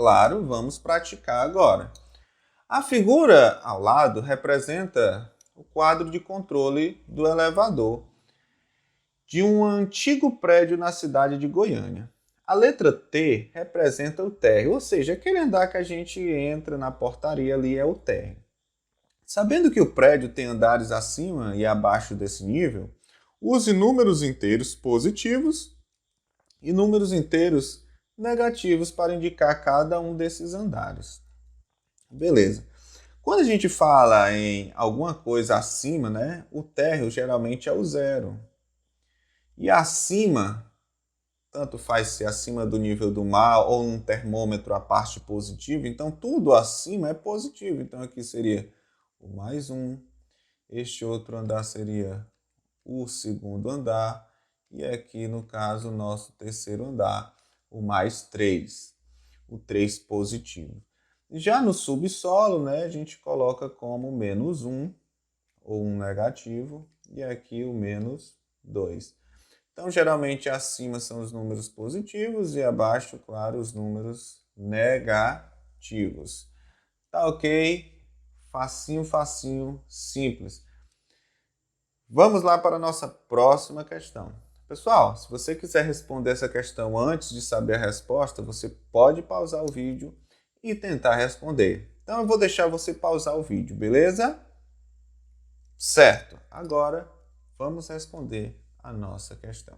Claro, vamos praticar agora. A figura ao lado representa o quadro de controle do elevador de um antigo prédio na cidade de Goiânia. A letra T representa o térreo, ou seja, aquele andar que a gente entra na portaria ali é o térreo. Sabendo que o prédio tem andares acima e abaixo desse nível, use números inteiros positivos e números inteiros negativos para indicar cada um desses andares. Beleza. Quando a gente fala em alguma coisa acima, né, o térreo geralmente é o zero. E acima, tanto faz ser acima do nível do mar ou um termômetro a parte positiva, então tudo acima é positivo. Então aqui seria o mais um, este outro andar seria o segundo andar, e aqui no caso o nosso terceiro andar, o mais 3, o 3 positivo. Já no subsolo, né, a gente coloca como menos 1, ou um negativo, e aqui o menos 2. Então, geralmente, acima são os números positivos e abaixo, claro, os números negativos. Tá ok? Facinho, facinho, simples. Vamos lá para a nossa próxima questão. Pessoal, se você quiser responder essa questão antes de saber a resposta, você pode pausar o vídeo e tentar responder. Então, eu vou deixar você pausar o vídeo, beleza? Certo. Agora, vamos responder a nossa questão.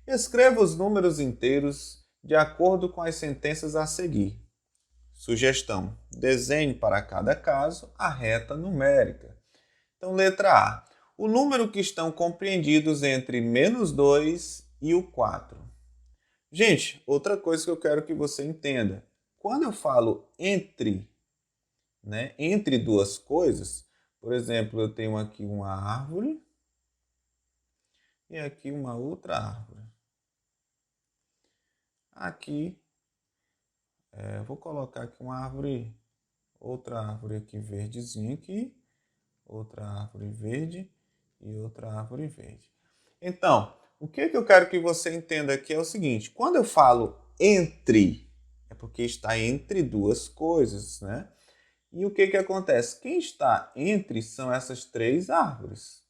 Escreva os números inteiros de acordo com as sentenças a seguir. Sugestão: desenhe para cada caso a reta numérica. Então, letra A. O número que estão compreendidos entre menos 2 e o 4. Gente, outra coisa que eu quero que você entenda. Quando eu falo entre, né, entre duas coisas, por exemplo, eu tenho aqui uma árvore e aqui uma outra árvore. Aqui, vou colocar aqui uma árvore, outra árvore aqui verdezinha aqui, outra árvore verde e outra árvore verde. Então, o que eu quero que você entenda aqui é o seguinte, quando eu falo entre, é porque está entre duas coisas, né? E o que acontece? Quem está entre são essas três árvores.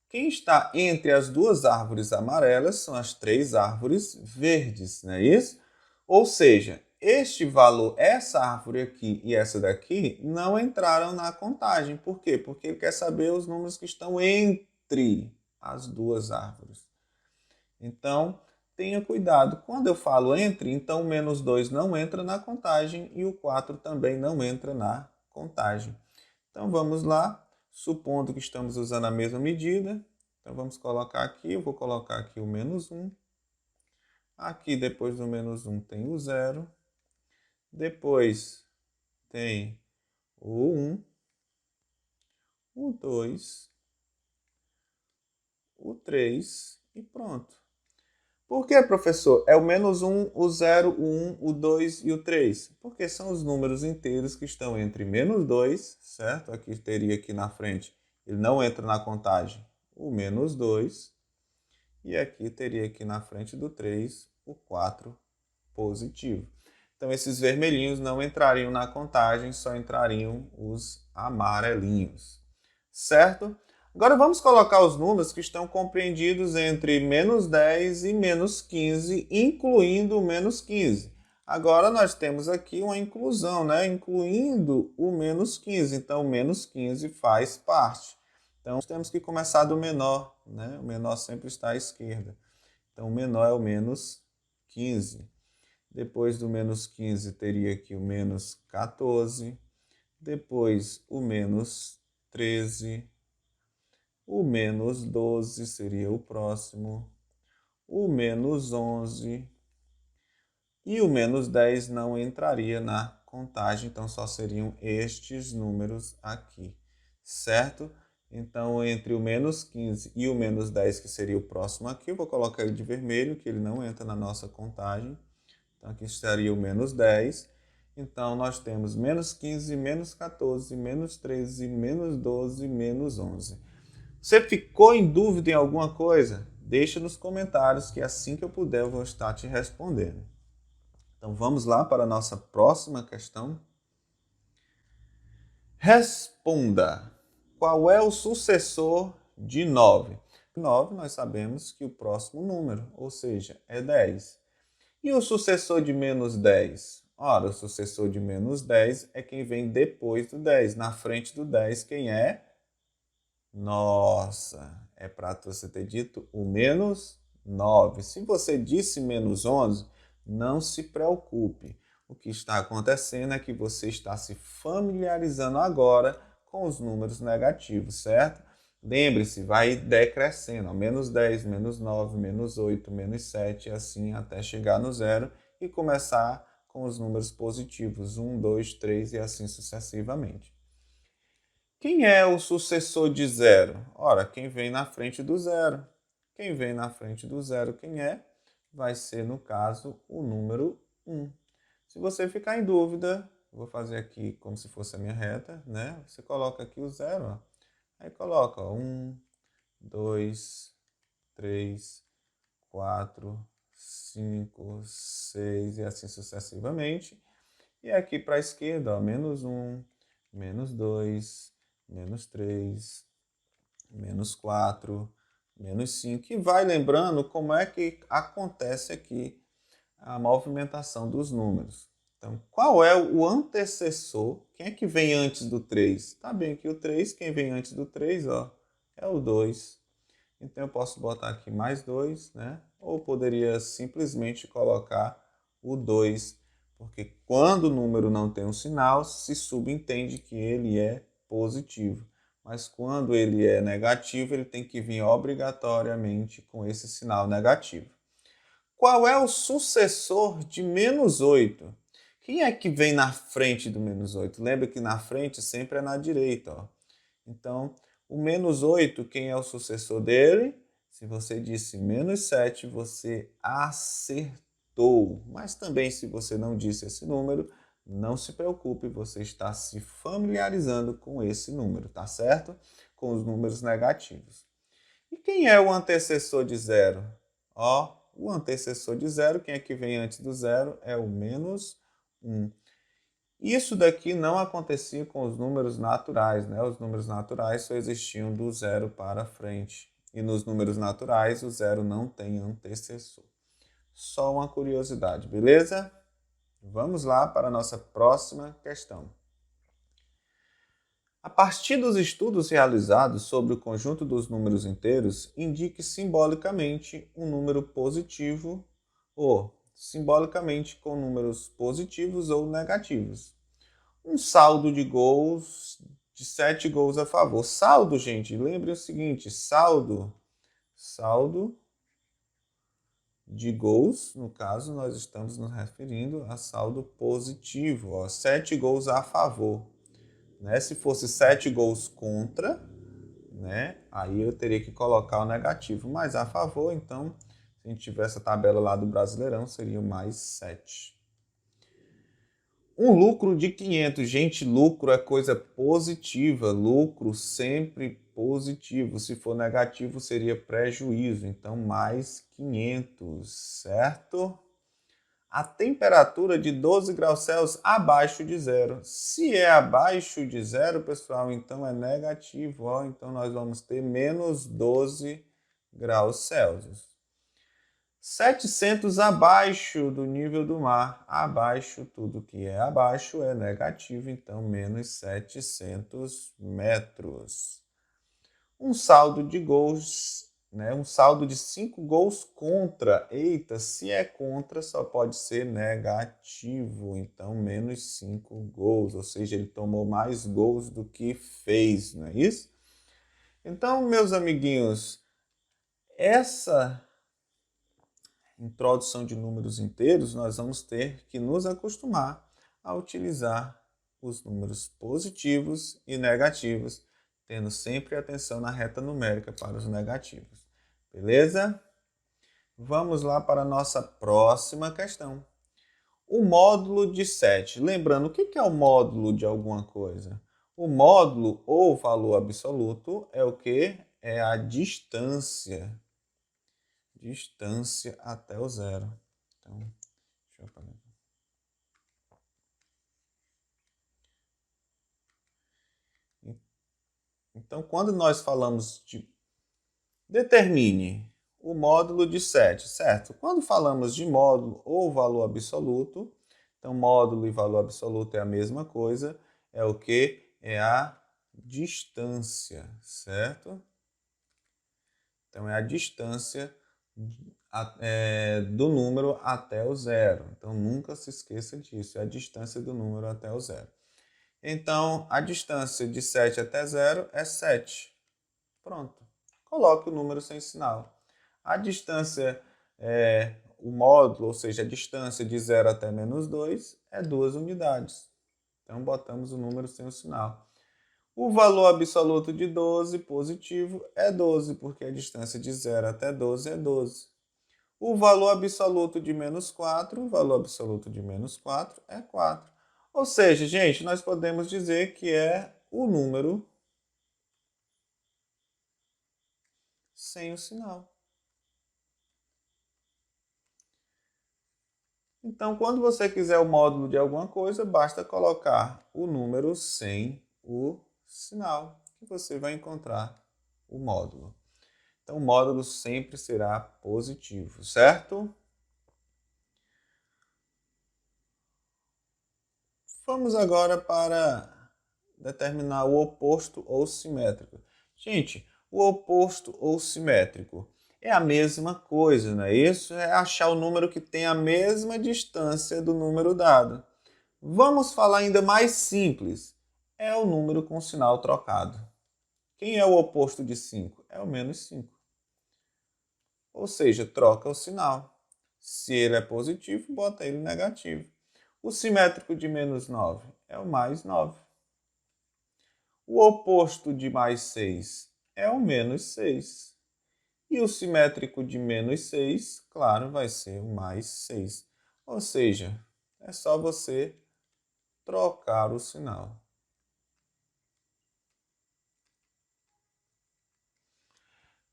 Quem está entre as duas árvores amarelas são as três árvores verdes, não é isso? Ou seja, este valor, essa árvore aqui e essa daqui, não entraram na contagem. Por quê? Porque ele quer saber os números que estão entre as duas árvores. Então, tenha cuidado. Quando eu falo entre, então o menos 2 não entra na contagem e o 4 também não entra na contagem. Então, vamos lá. Supondo que estamos usando a mesma medida, então vamos colocar aqui, eu vou colocar aqui o menos 1. Aqui, depois do menos 1, tem o 0. Depois tem o 1, o 2, o 3 e pronto. Por que, professor? É o menos 1, o 0, o 1, o 2 e o 3. Porque são os números inteiros que estão entre menos 2, certo? Aqui teria aqui na frente, ele não entra na contagem, o menos 2. E aqui teria aqui na frente do 3, o 4 positivo. Então, esses vermelhinhos não entrariam na contagem, só entrariam os amarelinhos. Certo? Agora vamos colocar os números que estão compreendidos entre menos 10 e menos 15, incluindo o menos 15. Agora nós temos aqui uma inclusão, né? Incluindo o menos 15. Então, o menos 15 faz parte. Então, temos que começar do menor, né? O menor sempre está à esquerda. Então, o menor é o menos 15. Depois do menos 15, teria aqui o menos 14. Depois, o menos 13. O menos 12 seria o próximo. O menos 11. E o menos 10 não entraria na contagem, então só seriam estes números aqui, certo? Então, entre o menos 15 e o menos 10, que seria o próximo aqui, eu vou colocar ele de vermelho, que ele não entra na nossa contagem. Então, aqui estaria o menos 10. Então, nós temos menos 15, menos 14, menos 13, menos 12, menos 11. Você ficou em dúvida em alguma coisa? Deixa nos comentários que assim que eu puder eu vou estar te respondendo. Então vamos lá para a nossa próxima questão. Responda. Qual é o sucessor de 9? 9 nós sabemos que o próximo número, ou seja, é 10. E o sucessor de menos 10? Ora, o sucessor de menos 10 é quem vem depois do 10. Na frente do 10, quem é? Nossa, é para você ter dito o menos 9. Se você disse menos 11, não se preocupe. O que está acontecendo é que você está se familiarizando agora com os números negativos, certo? Lembre-se, vai decrescendo, ó, menos 10, menos 9, menos 8, menos 7, assim até chegar no zero e começar com os números positivos, 1, 2, 3 e assim sucessivamente. Quem é o sucessor de zero? Ora, quem vem na frente do zero. Quem vem na frente do zero, quem é? Vai ser, no caso, o número 1. Se você ficar em dúvida, vou fazer aqui como se fosse a minha reta, né? Você coloca aqui o zero, ó. Aí coloca 1, 2, 3, 4, 5, 6 e assim sucessivamente. E aqui para a esquerda, ó, menos 1, menos 2, menos 3, menos 4, menos 5. E vai lembrando como é que acontece aqui a movimentação dos números. Então, qual é o antecessor? Quem é que vem antes do 3? Tá bem aqui o 3, quem vem antes do 3, ó, é o 2. Então eu posso botar aqui mais 2, né? Ou poderia simplesmente colocar o 2, porque quando o número não tem um sinal, se subentende que ele é positivo. Mas quando ele é negativo, ele tem que vir obrigatoriamente com esse sinal negativo. Qual é o sucessor de menos 8? Quem é que vem na frente do menos 8? Lembra que na frente sempre é na direita, ó. Então, o menos 8, quem é o sucessor dele? Se você disse menos 7, você acertou. Mas também, se você não disse esse número, não se preocupe, você está se familiarizando com esse número, tá certo? Com os números negativos. E quem é o antecessor de zero? Ó, o antecessor de zero, quem é que vem antes do zero? É o menos 1. Isso daqui não acontecia com os números naturais, né? Os números naturais só existiam do zero para frente. E nos números naturais, o zero não tem antecessor. Só uma curiosidade, beleza? Vamos lá para a nossa próxima questão. A partir dos estudos realizados sobre o conjunto dos números inteiros, indique simbolicamente um número positivo ou simbolicamente com números positivos ou negativos. Um saldo de gols, de 7 gols a favor. Saldo, gente, lembre o seguinte, saldo de gols, no caso, nós estamos nos referindo a saldo positivo, ó, 7 gols a favor. Né? Se fosse 7 gols contra, né? Aí eu teria que colocar o negativo, mas a favor, então, se a gente tivesse a tabela lá do Brasileirão, seria mais 7. Um lucro de 500. Gente, lucro é coisa positiva. Lucro sempre positivo. Se for negativo, seria prejuízo. Então, mais 500, certo? A temperatura de 12 graus Celsius abaixo de zero. Se é abaixo de zero, pessoal, então é negativo. Ó. Então, nós vamos ter menos 12 graus Celsius. 700 abaixo do nível do mar. Abaixo, tudo que é abaixo é negativo, então menos 700 metros. Um saldo de gols, né? Um saldo de 5 gols contra. Eita, se é contra, só pode ser negativo, então menos 5 gols, ou seja, ele tomou mais gols do que fez, não é isso? Então, meus amiguinhos, essa introdução de números inteiros, nós vamos ter que nos acostumar a utilizar os números positivos e negativos, tendo sempre atenção na reta numérica para os negativos. Beleza? Vamos lá para a nossa próxima questão. O módulo de 7. Lembrando, o que é o módulo de alguma coisa? O módulo ou valor absoluto é o que? É a distância até o zero. Então, deixa eu apagar. Então, quando nós falamos de determine o módulo de 7, certo? Quando falamos de módulo ou valor absoluto, então módulo e valor absoluto é a mesma coisa, é o que? É a distância, certo? Então é a distância do número até o zero. Então nunca se esqueça disso, é a distância do número até o zero. Então a distância de 7 até 0 é 7. Pronto. Coloque o número sem sinal. A distância, o módulo, ou seja, a distância de 0 até menos 2 é 2 unidades. Então botamos o número sem o sinal. O valor absoluto de 12 positivo é 12, porque a distância de 0 até 12 é 12. O valor absoluto de menos 4, o valor absoluto de menos 4 é 4. Ou seja, gente, nós podemos dizer que é o número sem o sinal. Então, quando você quiser o módulo de alguma coisa, basta colocar o número sem o sinal, que você vai encontrar o módulo. Então, o módulo sempre será positivo, certo? Vamos agora para determinar o oposto ou simétrico. Gente, o oposto ou simétrico é a mesma coisa, não é isso? É achar o número que tem a mesma distância do número dado. Vamos falar ainda mais simples. É o número com sinal trocado. Quem é o oposto de 5? É o menos 5. Ou seja, troca o sinal. Se ele é positivo, bota ele negativo. O simétrico de menos 9 é o mais 9. O oposto de mais 6 é o menos 6. E o simétrico de menos 6, claro, vai ser o mais 6. Ou seja, é só você trocar o sinal.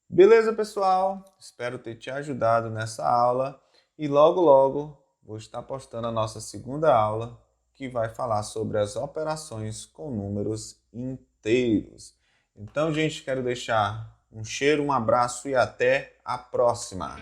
Beleza, pessoal? Espero ter te ajudado nessa aula e logo logo vou estar postando a nossa segunda aula, que vai falar sobre as operações com números inteiros. Então, gente, quero deixar um cheiro, um abraço e até a próxima!